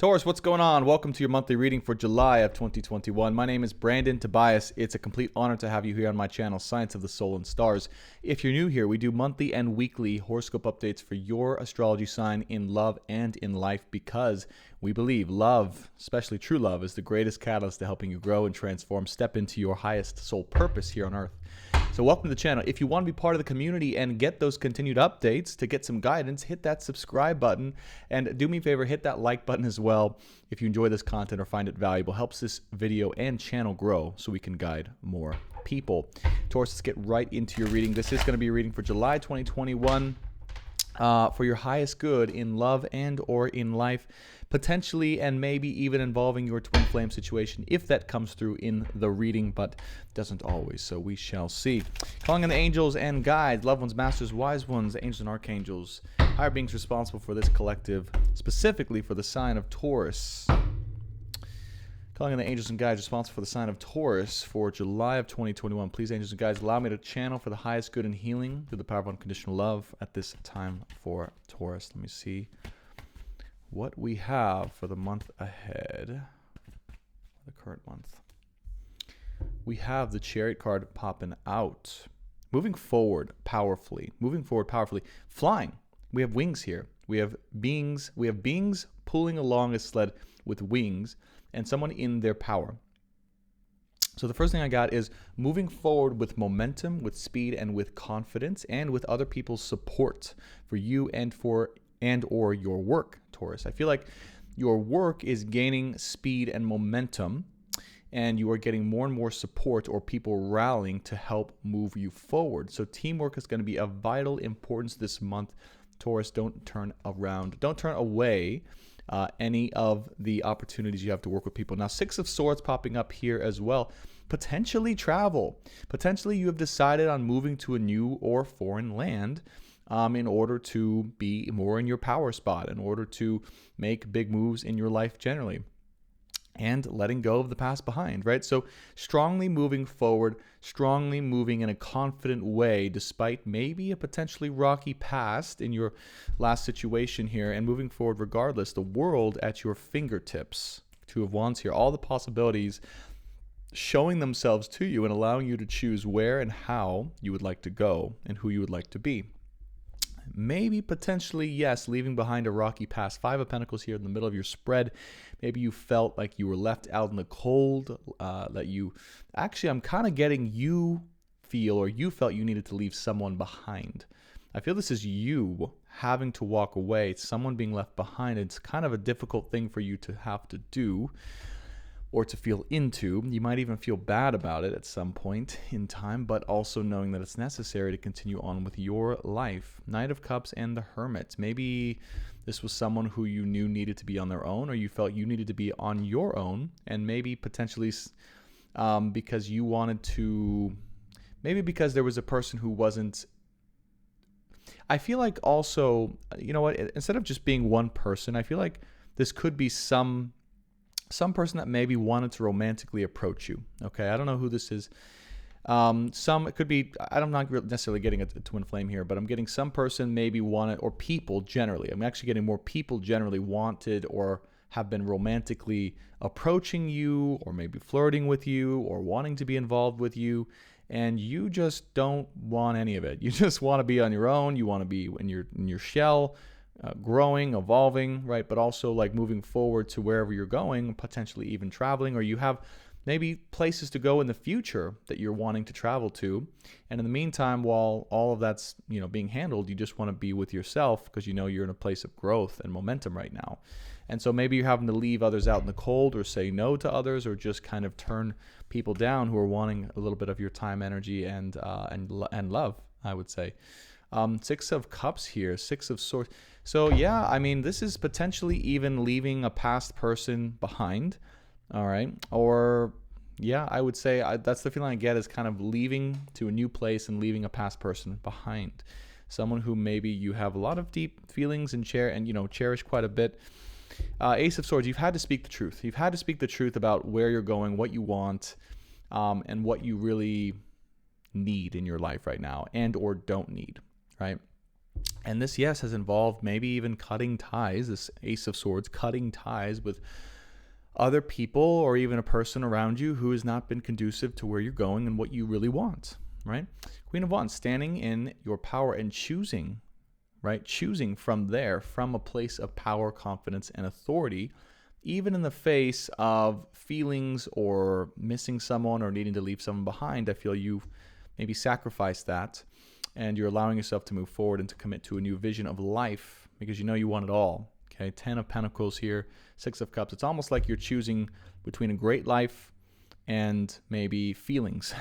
Taurus, what's going on? Welcome to your monthly reading for July of 2021. My name is Brandon Tobias. It's a complete honor to have you here on my channel, Science of the Soul and Stars. If you're new here, we do monthly and weekly horoscope updates for your astrology sign in love and in life because we believe love, especially true love, is the greatest catalyst to helping you grow and transform, step into your highest soul purpose here on earth. So welcome to the channel. If you want to be part of the community and get those continued updates, to get some guidance, hit that subscribe button and do me a favor, hit that like button as well if you enjoy this content or find it valuable. Helps this video and channel grow so we can guide more people. Taurus, let's get right into your reading. This is going to be a reading for July 2021 for your highest good in love and or in life, potentially and maybe even involving your twin flame situation if that comes through in the reading, but doesn't always, so we shall see. Calling on the angels and guides, loved ones, masters, wise ones, angels and archangels, higher beings responsible for this collective, specifically for the sign of Taurus. Calling on the angels and guides responsible for the sign of Taurus for July of 2021. Please, angels and guides, allow me to channel for the highest good and healing through the power of unconditional love at this time for Taurus. Let me see what we have for the month ahead, the current month. We have the Chariot card popping out. Moving forward powerfully. Flying. We have wings here. We have beings pulling along a sled with wings and someone in their power. So the first thing I got is moving forward with momentum, with speed, and with confidence, and with other people's support for you and or your work, Taurus. I feel like your work is gaining speed and momentum, and you are getting more and more support or people rallying to help move you forward. So teamwork is going to be of vital importance this month. Taurus, don't turn away any of the opportunities you have to work with people. Now, Six of Swords popping up here as well. Potentially travel. Potentially you have decided on moving to a new or foreign land in order to be more in your power spot, in order to make big moves in your life generally, and letting go of the past behind, right? So strongly moving forward, strongly moving in a confident way, despite maybe a potentially rocky past in your last situation here, and moving forward regardless, the world at your fingertips. Two of Wands here, all the possibilities showing themselves to you and allowing you to choose where and how you would like to go and who you would like to be. Maybe potentially, yes, leaving behind a rocky past. Five of Pentacles here in the middle of your spread. Maybe you felt like you were left out in the cold, I'm kind of getting you felt you needed to leave someone behind. I feel this is you having to walk away. It's someone being left behind. It's kind of a difficult thing for you to have to do or to feel into. You might even feel bad about it at some point in time, but also knowing that it's necessary to continue on with your life. Knight of Cups and the Hermit. Maybe this was someone who you knew needed to be on their own, or you felt you needed to be on your own, and maybe potentially because you wanted to, maybe because there was a person who wasn't. I feel like also, you know what, instead of just being one person, I feel like this could be some person that maybe wanted to romantically approach you. Okay, I don't know who this is. It could be, I'm not necessarily getting a twin flame here, but I'm getting some person maybe wanted, or people generally. I'm actually getting more people generally wanted or have been romantically approaching you, or maybe flirting with you, or wanting to be involved with you, and you just don't want any of it. You just want to be on your own. You want to be in your shell. Growing, evolving, right? But also like moving forward to wherever you're going, potentially even traveling, or you have maybe places to go in the future that you're wanting to travel to. And in the meantime, while all of that's, being handled, you just want to be with yourself because you're in a place of growth and momentum right now. And so maybe you're having to leave others out in the cold, or say no to others, or just kind of turn people down who are wanting a little bit of your time, energy, and love, I would say. Six of Cups here, Six of Swords. So yeah, I mean, this is potentially even leaving a past person behind, all right? Or yeah, I would say that's the feeling I get, is kind of leaving to a new place and leaving a past person behind. Someone who maybe you have a lot of deep feelings and cherish quite a bit. Ace of Swords, you've had to speak the truth. You've had to speak the truth about where you're going, what you want, and what you really need in your life right now, and or don't need, right? And this, yes, has involved maybe even cutting ties, this Ace of Swords, cutting ties with other people or even a person around you who has not been conducive to where you're going and what you really want, right? Queen of Wands, standing in your power and choosing, right? Choosing from there, from a place of power, confidence, and authority, even in the face of feelings or missing someone or needing to leave someone behind. I feel you've maybe sacrificed that and you're allowing yourself to move forward and to commit to a new vision of life because you know you want it all. Okay, 10 of Pentacles here, 6 of Cups. It's almost like you're choosing between a great life and maybe feelings.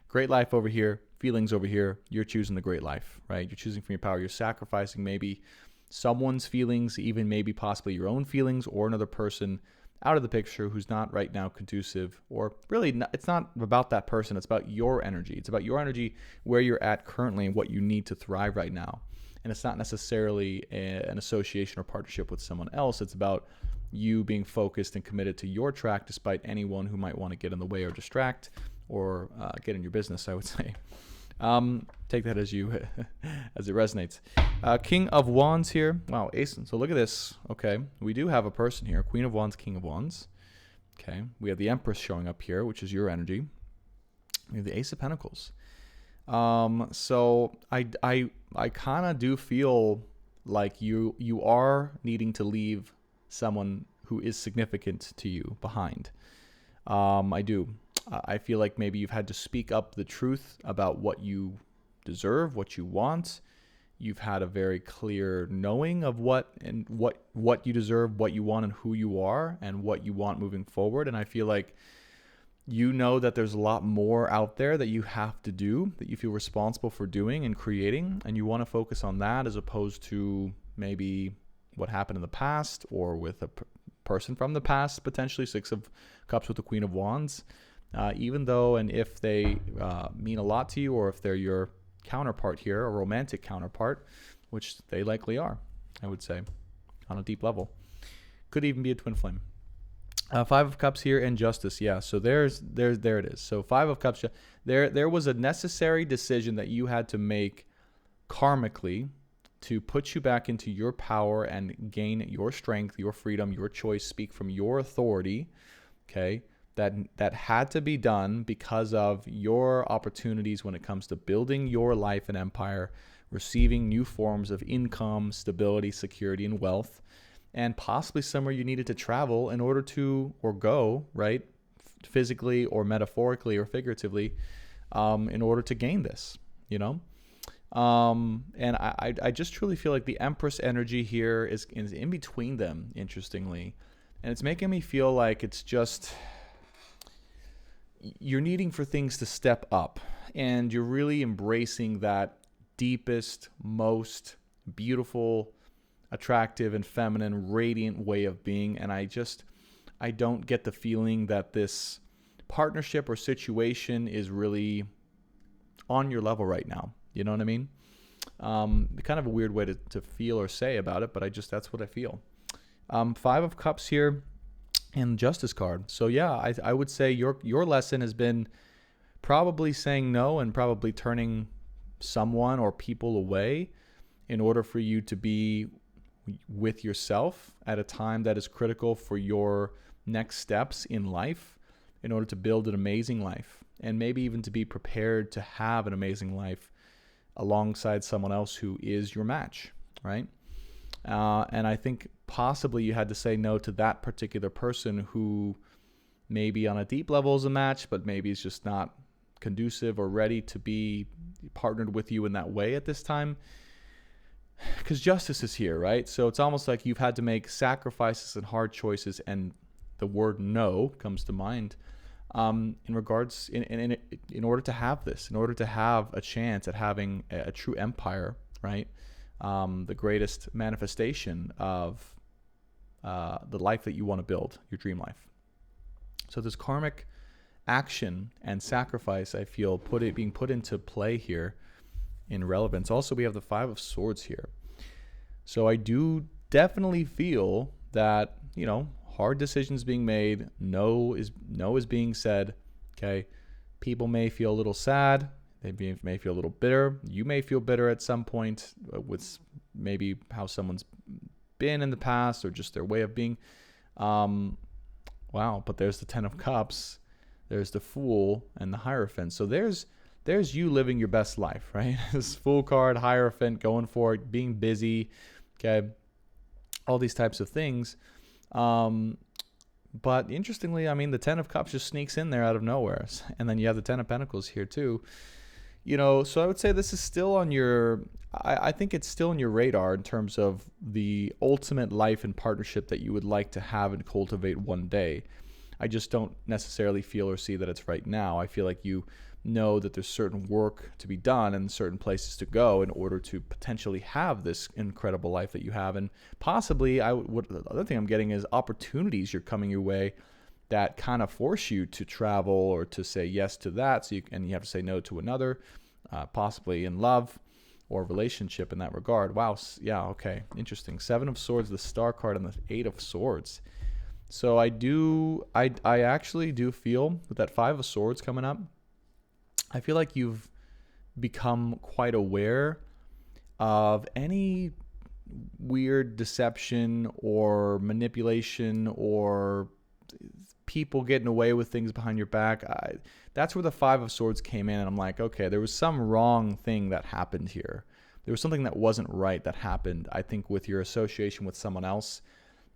Great life over here, feelings over here. You're choosing the great life, right? You're choosing from your power. You're sacrificing maybe someone's feelings, even maybe possibly your own feelings or another person out of the picture who's not right now conducive, or really not, it's not about that person. It's about your energy. It's about your energy, where you're at currently and what you need to thrive right now. And it's not necessarily an association or partnership with someone else. It's about you being focused and committed to your track despite anyone who might want to get in the way or distract or get in your business, I would say. Take that as you as it resonates. King of Wands here. Wow, Ace. So look at this. Okay, we do have a person here. Queen of Wands, King of Wands. Okay, we have the Empress showing up here, which is your energy. We have the Ace of Pentacles. So I kind of do feel like you are needing to leave someone who is significant to you behind. I do. I feel like maybe you've had to speak up the truth about what you deserve, what you want. You've had a very clear knowing of what you deserve, what you want, and who you are, and what you want moving forward. And I feel like you know that there's a lot more out there that you have to do, that you feel responsible for doing and creating, and you want to focus on that as opposed to maybe what happened in the past or with a person from the past, potentially. 6 of Cups with the Queen of Wands. Even though and if they mean a lot to you, or if they're your counterpart here, a romantic counterpart, which they likely are, I would say, on a deep level. Could even be a twin flame. 5 of Cups here and Justice. Yeah, so there it is. So 5 of Cups. There was a necessary decision that you had to make karmically to put you back into your power and gain your strength, your freedom, your choice, speak from your authority. Okay. That had to be done because of your opportunities when it comes to building your life and empire, receiving new forms of income, stability, security, and wealth, and possibly somewhere you needed to travel in order to, or go, right, physically or metaphorically or figuratively, in order to gain this, you know? And I just truly feel like the Empress energy here is in between them, interestingly. And it's making me feel like it's just, you're needing for things to step up, and you're really embracing that deepest, most beautiful, attractive, and feminine, radiant way of being. And I don't get the feeling that this partnership or situation is really on your level right now. You know what I mean? Kind of a weird way to feel or say about it, but that's what I feel. 5 of Cups here and Justice card. So yeah, I would say your lesson has been probably saying no and probably turning someone or people away in order for you to be with yourself at a time that is critical for your next steps in life, in order to build an amazing life, and maybe even to be prepared to have an amazing life alongside someone else who is your match, right? And I think possibly you had to say no to that particular person who maybe on a deep level is a match, but maybe is just not conducive or ready to be partnered with you in that way at this time. Because Justice is here, right? So it's almost like you've had to make sacrifices and hard choices, and the word no comes to mind in regards, in order to have this, in order to have a chance at having a true empire, right? The greatest manifestation of the life that you want to build, your dream life. So this karmic action and sacrifice, I feel, being put into play here in relevance. Also, we have the 5 of Swords here. So I do definitely feel that, hard decisions being made, no is being said, okay? People may feel a little sad They may feel a little bitter. You may feel bitter at some point with maybe how someone's been in the past or just their way of being. Wow, but there's the Ten of Cups, there's the Fool, and the Hierophant. So there's you living your best life, right? This Fool card, Hierophant, going for it, being busy, okay? All these types of things. But interestingly, I mean, the Ten of Cups just sneaks in there out of nowhere. And then you have the Ten of Pentacles here too. So I would say this is still on your, I think it's still on your radar in terms of the ultimate life and partnership that you would like to have and cultivate one day. I just don't necessarily feel or see that it's right now. I feel like you know that there's certain work to be done and certain places to go in order to potentially have this incredible life that you have. And possibly, the other thing I'm getting is opportunities you're coming your way that kind of force you to travel or to say yes to that. And you have to say no to another, possibly in love or relationship in that regard. Wow. Yeah. Okay. Interesting. Seven of Swords, the Star card, and the Eight of Swords. So I actually do feel with that Five of Swords coming up, I feel like you've become quite aware of any weird deception or manipulation or people getting away with things behind your back. That's where the Five of Swords came in, and I'm like, okay, there was some wrong thing that happened here. There was something that wasn't right that happened, I think, with your association with someone else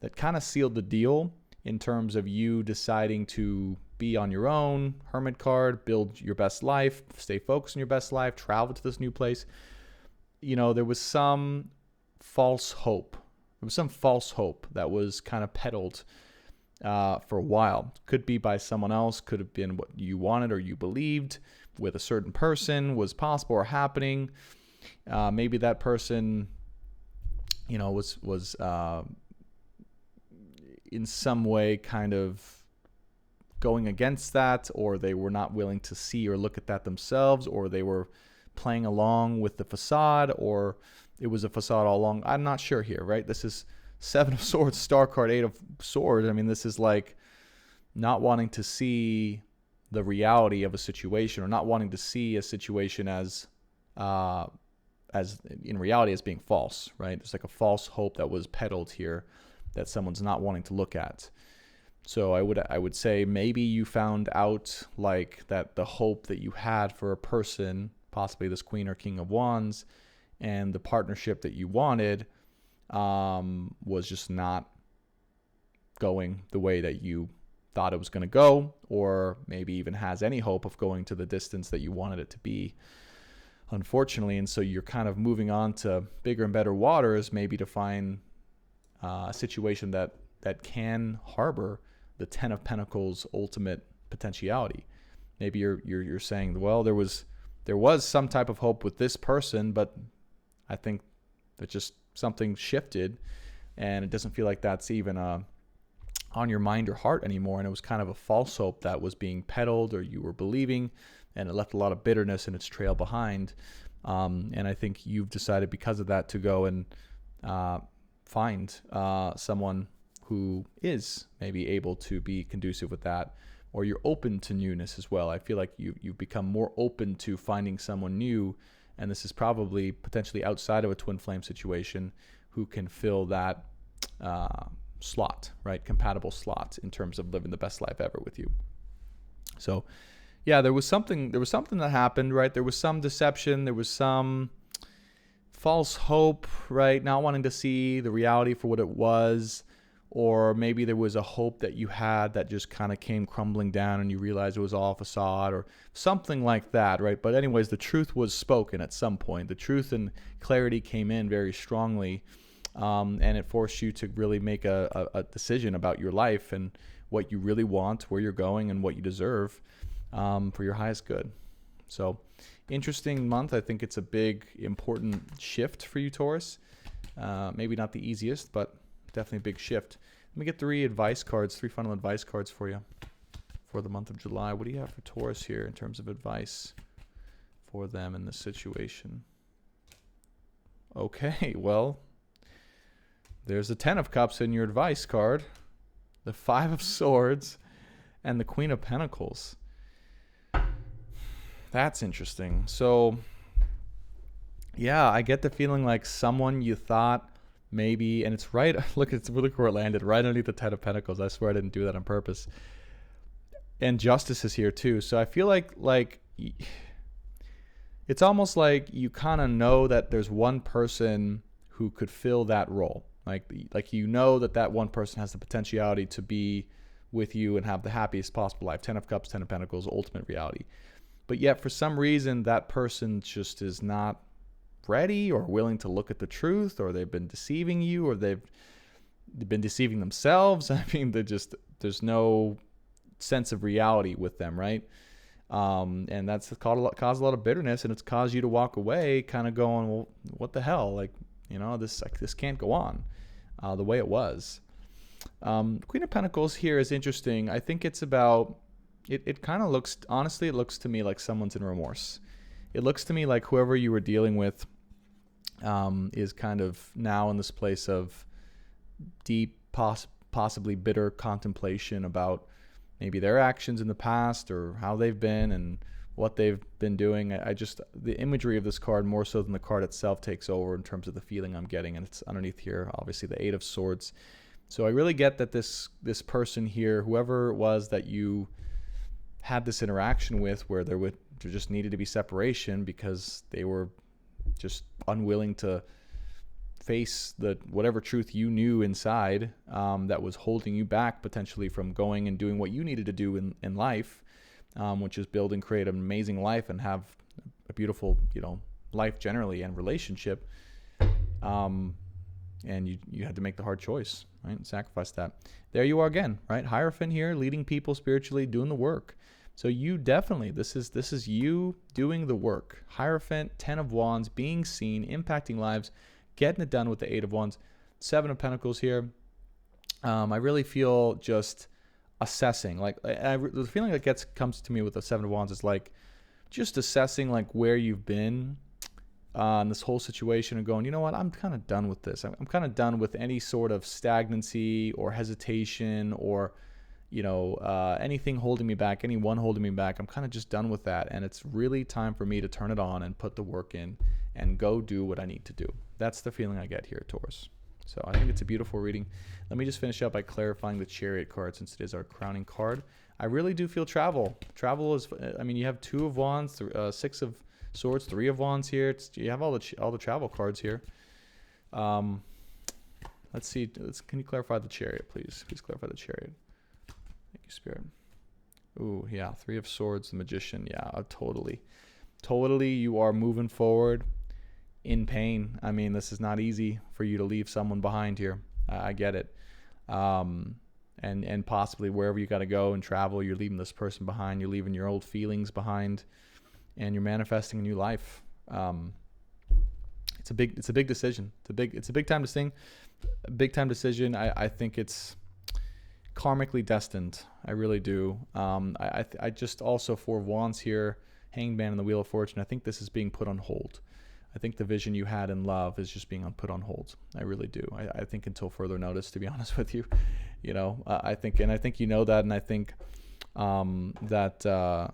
that kind of sealed the deal in terms of you deciding to be on your own, Hermit card, build your best life, stay focused on your best life, travel to this new place. There was some false hope. There was some false hope that was kind of peddled for a while. Could be by someone else, could have been what you wanted or you believed with a certain person was possible or happening. Maybe that person, was in some way kind of going against that, or they were not willing to see or look at that themselves, or they were playing along with the facade, or it was a facade all along. I'm not sure here, right? This is Seven of Swords, Star card, Eight of Swords. I mean, this is like not wanting to see the reality of a situation, or not wanting to see a situation as in reality as being false, right? There's like a false hope that was peddled here that someone's not wanting to look at. So I would say maybe you found out like that the hope that you had for a person, possibly this Queen or King of Wands, and the partnership that you wanted was just not going the way that you thought it was going to go, or maybe even has any hope of going to the distance that you wanted it to be, unfortunately. And so you're kind of moving on to bigger and better waters, maybe to find a situation that can harbor the Ten of Pentacles ultimate potentiality. Maybe you're saying, well, there was some type of hope with this person, but I think that just something shifted, and it doesn't feel like that's even on your mind or heart anymore. And it was kind of a false hope that was being peddled, or you were believing, and it left a lot of bitterness in its trail behind. And I think you've decided because of that to go and find someone who is maybe able to be conducive with that, or you're open to newness as well. I feel like you've become more open to finding someone new, and this is probably potentially outside of a twin flame situation, who can fill that slot, right? Compatible slot in terms of living the best life ever with you. So yeah, there was something that happened, right? There was some deception, there was some false hope, right? Not wanting to see the reality for what it was. Or maybe there was a hope that you had that just kind of came crumbling down, and you realized it was all facade or something like that, right? But anyways, the truth was spoken at some point. The truth and clarity came in very strongly, and it forced you to really make a decision about your life and what you really want, where you're going, and what you deserve for your highest good. So interesting month. I think it's a big, important shift for you, Taurus. Maybe not the easiest, but definitely a big shift. Let me get three final advice cards for you for the month of July. What do you have for Taurus here in terms of advice for them in this situation? Okay, well, there's the Ten of Cups in your advice card, the Five of Swords, and the Queen of Pentacles. That's interesting. So, yeah, I get the feeling like someone you thought maybe, and it's right. Look where it landed, right underneath the Ten of Pentacles. I swear I didn't do that on purpose. And Justice is here too. So I feel like it's almost like you kind of know that there's one person who could fill that role. Like you know that one person has the potentiality to be with you and have the happiest possible life. 10 of Cups, 10 of Pentacles, ultimate reality. But yet for some reason that person just is not ready or willing to look at the truth, or they've been deceiving you, or they've been deceiving themselves. I mean, there's no sense of reality with them, right? And that's caused a lot of bitterness, and it's caused you to walk away kind of going, well, what the hell? Like, this can't go on the way it was. Queen of Pentacles here is interesting. I think it's about, it kind of looks, honestly, it looks to me like someone's in remorse. It looks to me like whoever you were dealing with is kind of now in this place of deep, possibly bitter contemplation about maybe their actions in the past or how they've been and what they've been doing. The imagery of this card, more so than the card itself, takes over in terms of the feeling I'm getting. And it's underneath here, obviously, the Eight of Swords. So I really get that this person here, whoever it was that you had this interaction with, where there just needed to be separation because they were just unwilling to face whatever truth you knew inside that was holding you back potentially from going and doing what you needed to do in life, which is build and create an amazing life and have a beautiful, life generally and relationship. And you had to make the hard choice, right? And sacrifice that. There you are again, right? Hierophant here, leading people spiritually, doing the work. So you definitely, this is you doing the work. Hierophant, 10 of Wands, being seen, impacting lives, getting it done with the 8 of Wands. 7 of Pentacles here. I really feel just assessing. The feeling that comes to me with the 7 of Wands is like just assessing like where you've been in this whole situation and going, you know what, I'm kind of done with this. I'm kind of done with any sort of stagnancy or hesitation or anything holding me back, anyone holding me back. I'm kind of just done with that. And it's really time for me to turn it on and put the work in and go do what I need to do. That's the feeling I get here, Taurus. So I think it's a beautiful reading. Let me just finish up by clarifying the Chariot card, since it is our crowning card. I really do feel travel. Travel is, you have 2 of Wands, 6 of Swords, 3 of Wands here. You have all the travel cards here. Let's see. Can you clarify the Chariot, please? Please clarify the Chariot. Thank you, Spirit. Ooh, yeah. 3 of Swords, the Magician. Yeah, totally. Totally, you are moving forward in pain. I mean, this is not easy for you to leave someone behind here. I get it. And possibly wherever you got to go and travel, you're leaving this person behind. You're leaving your old feelings behind, and you're manifesting a new life. It's a big decision. It's a big time to sing. A big time decision. I think it's karmically destined. I really do. I just also 4 of Wands here, Hanged Man and the Wheel of Fortune. I think this is being put on hold. I think the vision you had in love is just being put on hold. I really do. I think until further notice, to be honest with you, I think you know that, and I think that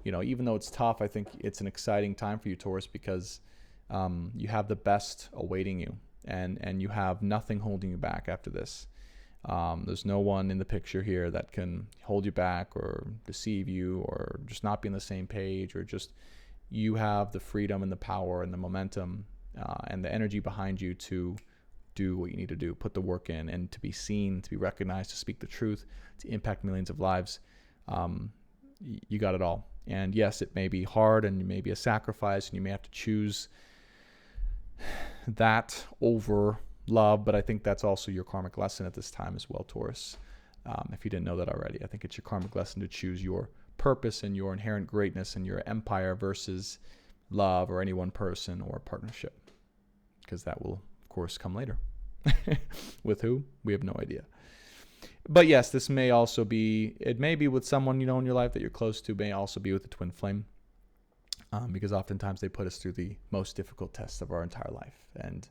even though it's tough, I think it's an exciting time for you, Taurus, because you have the best awaiting you, and you have nothing holding you back after this. There's no one in the picture here that can hold you back or deceive you or just not be on the same page, or just you have the freedom and the power and the momentum and the energy behind you to do what you need to do, put the work in, and to be seen, to be recognized, to speak the truth, to impact millions of lives. You got it all. And yes, it may be hard and it may be a sacrifice and you may have to choose that over love, but I think that's also your karmic lesson at this time as well, Taurus. If you didn't know that already, I think it's your karmic lesson to choose your purpose and your inherent greatness and your empire versus love or any one person or partnership, because that will, of course, come later. With who? We have no idea. But yes, this may also be, it may be with someone in your life that you're close to, may also be with the twin flame, because oftentimes they put us through the most difficult tests of our entire life. And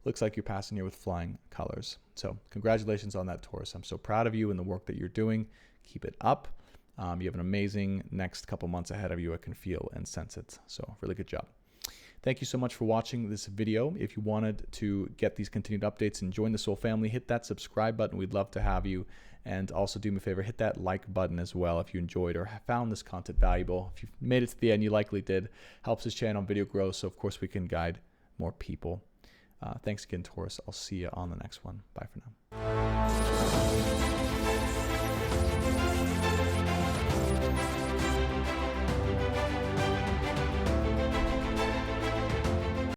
looks like you're passing here with flying colors. So congratulations on that, Taurus. I'm so proud of you and the work that you're doing. Keep it up. You have an amazing next couple months ahead of you. I can feel and sense it. So really good job. Thank you so much for watching this video. If you wanted to get these continued updates and join the Soul family, hit that subscribe button. We'd love to have you. And also do me a favor, hit that like button as well if you enjoyed or found this content valuable. If you've made it to the end, you likely did. Helps this channel and video grow, so of course we can guide more people. Thanks again, Taurus. I'll see you on the next one. Bye for now.